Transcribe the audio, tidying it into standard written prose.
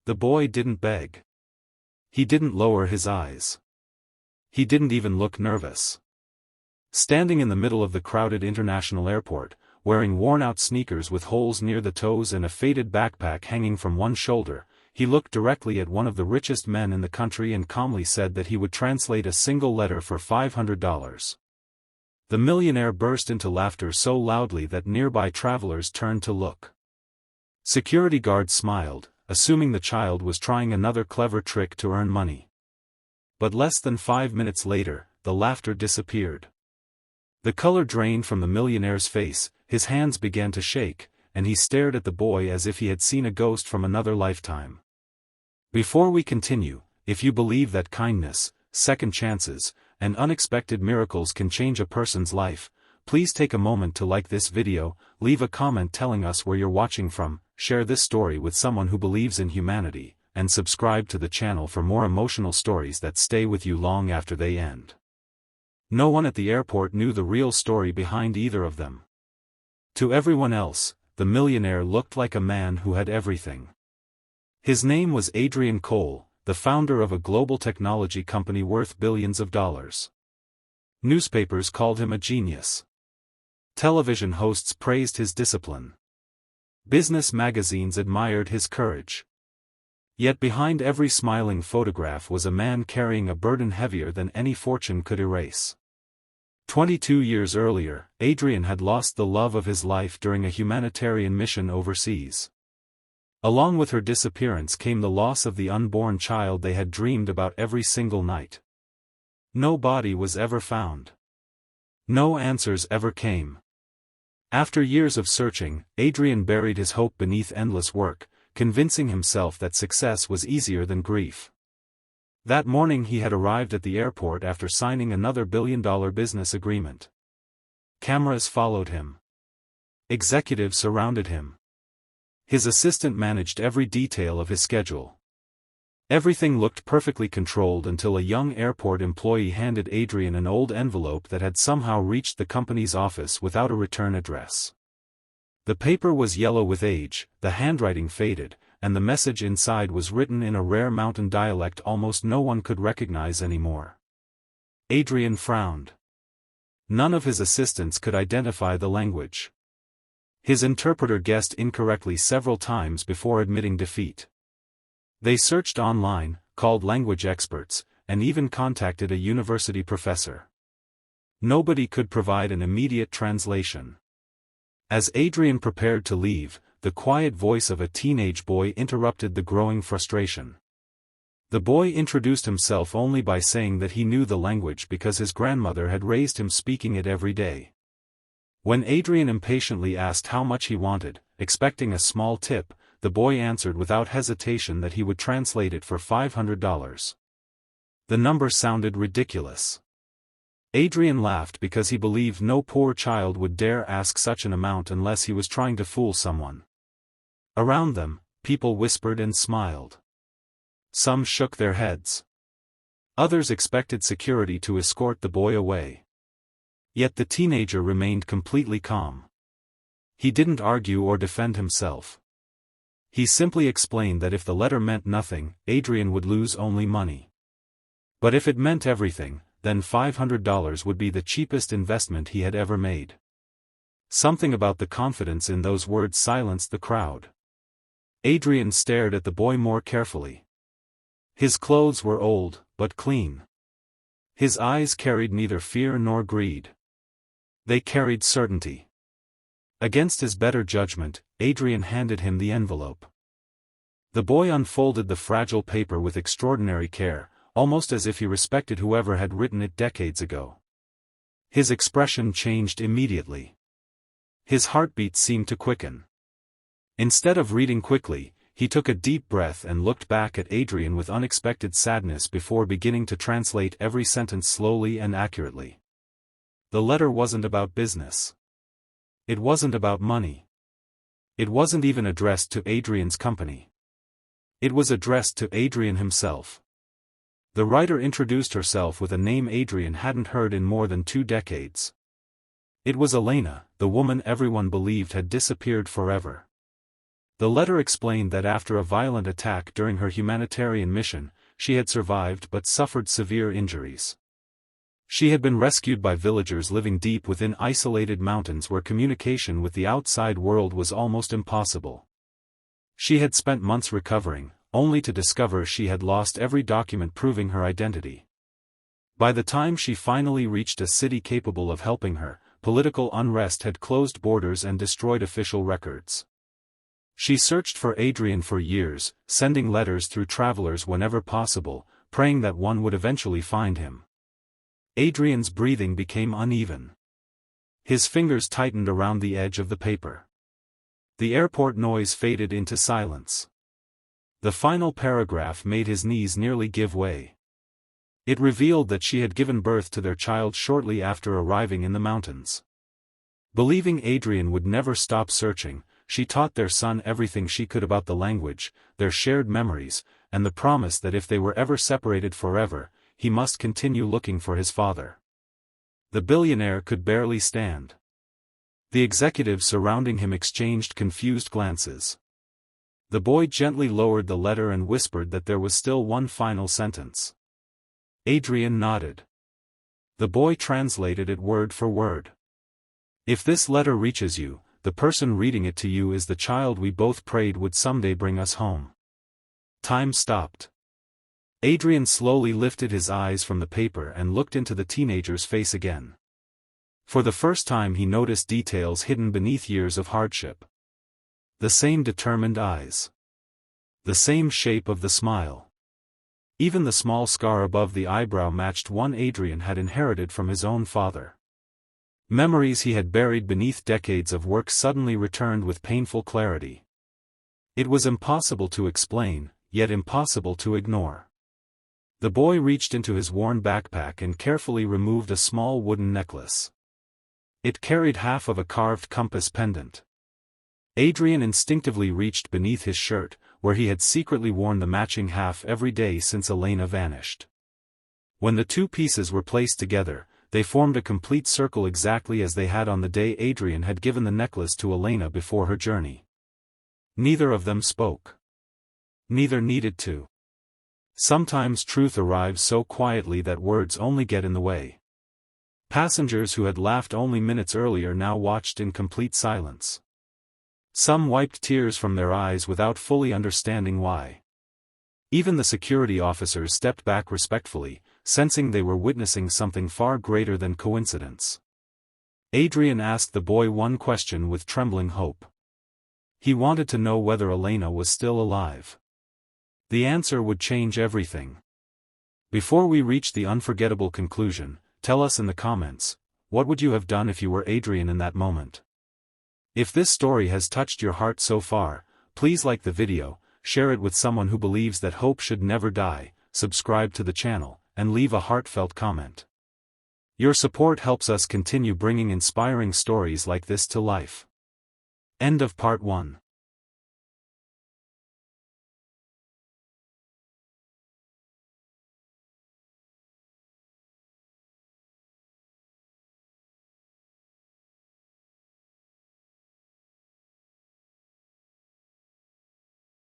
The boy didn't beg. He didn't lower his eyes. He didn't even look nervous. Standing in the middle of the crowded international airport, wearing worn-out sneakers with holes near the toes and a faded backpack hanging from one shoulder, he looked directly at one of the richest men in the country and calmly said that he would translate a single letter for $500. The millionaire burst into laughter so loudly that nearby travelers turned to look. Security guards smiled, assuming the child was trying another clever trick to earn money. But less than 5 minutes later, the laughter disappeared. The color drained from the millionaire's face, his hands began to shake, and he stared at the boy as if he had seen a ghost from another lifetime. Before we continue, if you believe that kindness, second chances, and unexpected miracles can change a person's life, please take a moment to like this video, leave a comment telling us where you're watching from, share this story with someone who believes in humanity, and subscribe to the channel for more emotional stories that stay with you long after they end. No one at the airport knew the real story behind either of them. To everyone else, the millionaire looked like a man who had everything. His name was Adrian Cole, the founder of a global technology company worth billions of dollars. Newspapers called him a genius. Television hosts praised his discipline. Business magazines admired his courage. Yet behind every smiling photograph was a man carrying a burden heavier than any fortune could erase. 22 years earlier, Adrian had lost the love of his life during a humanitarian mission overseas. Along with her disappearance came the loss of the unborn child they had dreamed about every single night. No body was ever found. No answers ever came. After years of searching, Adrian buried his hope beneath endless work, convincing himself that success was easier than grief. That morning he had arrived at the airport after signing another billion-dollar business agreement. Cameras followed him. Executives surrounded him. His assistant managed every detail of his schedule. Everything looked perfectly controlled until a young airport employee handed Adrian an old envelope that had somehow reached the company's office without a return address. The paper was yellow with age, the handwriting faded, and the message inside was written in a rare mountain dialect almost no one could recognize anymore. Adrian frowned. None of his assistants could identify the language. His interpreter guessed incorrectly several times before admitting defeat. They searched online, called language experts, and even contacted a university professor. Nobody could provide an immediate translation. As Adrian prepared to leave, the quiet voice of a teenage boy interrupted the growing frustration. The boy introduced himself only by saying that he knew the language because his grandmother had raised him speaking it every day. When Adrian impatiently asked how much he wanted, expecting a small tip, the boy answered without hesitation that he would translate it for $500. The number sounded ridiculous. Adrian laughed because he believed no poor child would dare ask such an amount unless he was trying to fool someone. Around them, people whispered and smiled. Some shook their heads. Others expected security to escort the boy away. Yet the teenager remained completely calm. He didn't argue or defend himself. He simply explained that if the letter meant nothing, Adrian would lose only money. But if it meant everything, then $500 would be the cheapest investment he had ever made. Something about the confidence in those words silenced the crowd. Adrian stared at the boy more carefully. His clothes were old, but clean. His eyes carried neither fear nor greed. They carried certainty. Against his better judgment, Adrian handed him the envelope. The boy unfolded the fragile paper with extraordinary care, almost as if he respected whoever had written it decades ago. His expression changed immediately. His heartbeat seemed to quicken. Instead of reading quickly, he took a deep breath and looked back at Adrian with unexpected sadness before beginning to translate every sentence slowly and accurately. The letter wasn't about business. It wasn't about money. It wasn't even addressed to Adrian's company. It was addressed to Adrian himself. The writer introduced herself with a name Adrian hadn't heard in more than 2 decades. It was Elena, the woman everyone believed had disappeared forever. The letter explained that after a violent attack during her humanitarian mission, she had survived but suffered severe injuries. She had been rescued by villagers living deep within isolated mountains where communication with the outside world was almost impossible. She had spent months recovering, only to discover she had lost every document proving her identity. By the time she finally reached a city capable of helping her, political unrest had closed borders and destroyed official records. She searched for Adrian for years, sending letters through travelers whenever possible, praying that one would eventually find him. Adrian's breathing became uneven. His fingers tightened around the edge of the paper. The airport noise faded into silence. The final paragraph made his knees nearly give way. It revealed that she had given birth to their child shortly after arriving in the mountains. Believing Adrian would never stop searching, she taught their son everything she could about the language, their shared memories, and the promise that if they were ever separated forever, he must continue looking for his father. The billionaire could barely stand. The executives surrounding him exchanged confused glances. The boy gently lowered the letter and whispered that there was still one final sentence. Adrian nodded. The boy translated it word for word. If this letter reaches you, the person reading it to you is the child we both prayed would someday bring us home. Time stopped. Adrian slowly lifted his eyes from the paper and looked into the teenager's face again. For the first time he noticed details hidden beneath years of hardship. The same determined eyes. The same shape of the smile. Even the small scar above the eyebrow matched one Adrian had inherited from his own father. Memories he had buried beneath decades of work suddenly returned with painful clarity. It was impossible to explain, yet impossible to ignore. The boy reached into his worn backpack and carefully removed a small wooden necklace. It carried half of a carved compass pendant. Adrian instinctively reached beneath his shirt, where he had secretly worn the matching half every day since Elena vanished. When the two pieces were placed together, they formed a complete circle exactly as they had on the day Adrian had given the necklace to Elena before her journey. Neither of them spoke. Neither needed to. Sometimes truth arrives so quietly that words only get in the way. Passengers who had laughed only minutes earlier now watched in complete silence. Some wiped tears from their eyes without fully understanding why. Even the security officers stepped back respectfully, sensing they were witnessing something far greater than coincidence. Adrian asked the boy one question with trembling hope. He wanted to know whether Elena was still alive. The answer would change everything. Before we reach the unforgettable conclusion, tell us in the comments, what would you have done if you were Adrian in that moment? If this story has touched your heart so far, please like the video, share it with someone who believes that hope should never die, subscribe to the channel, and leave a heartfelt comment. Your support helps us continue bringing inspiring stories like this to life. End of Part 1.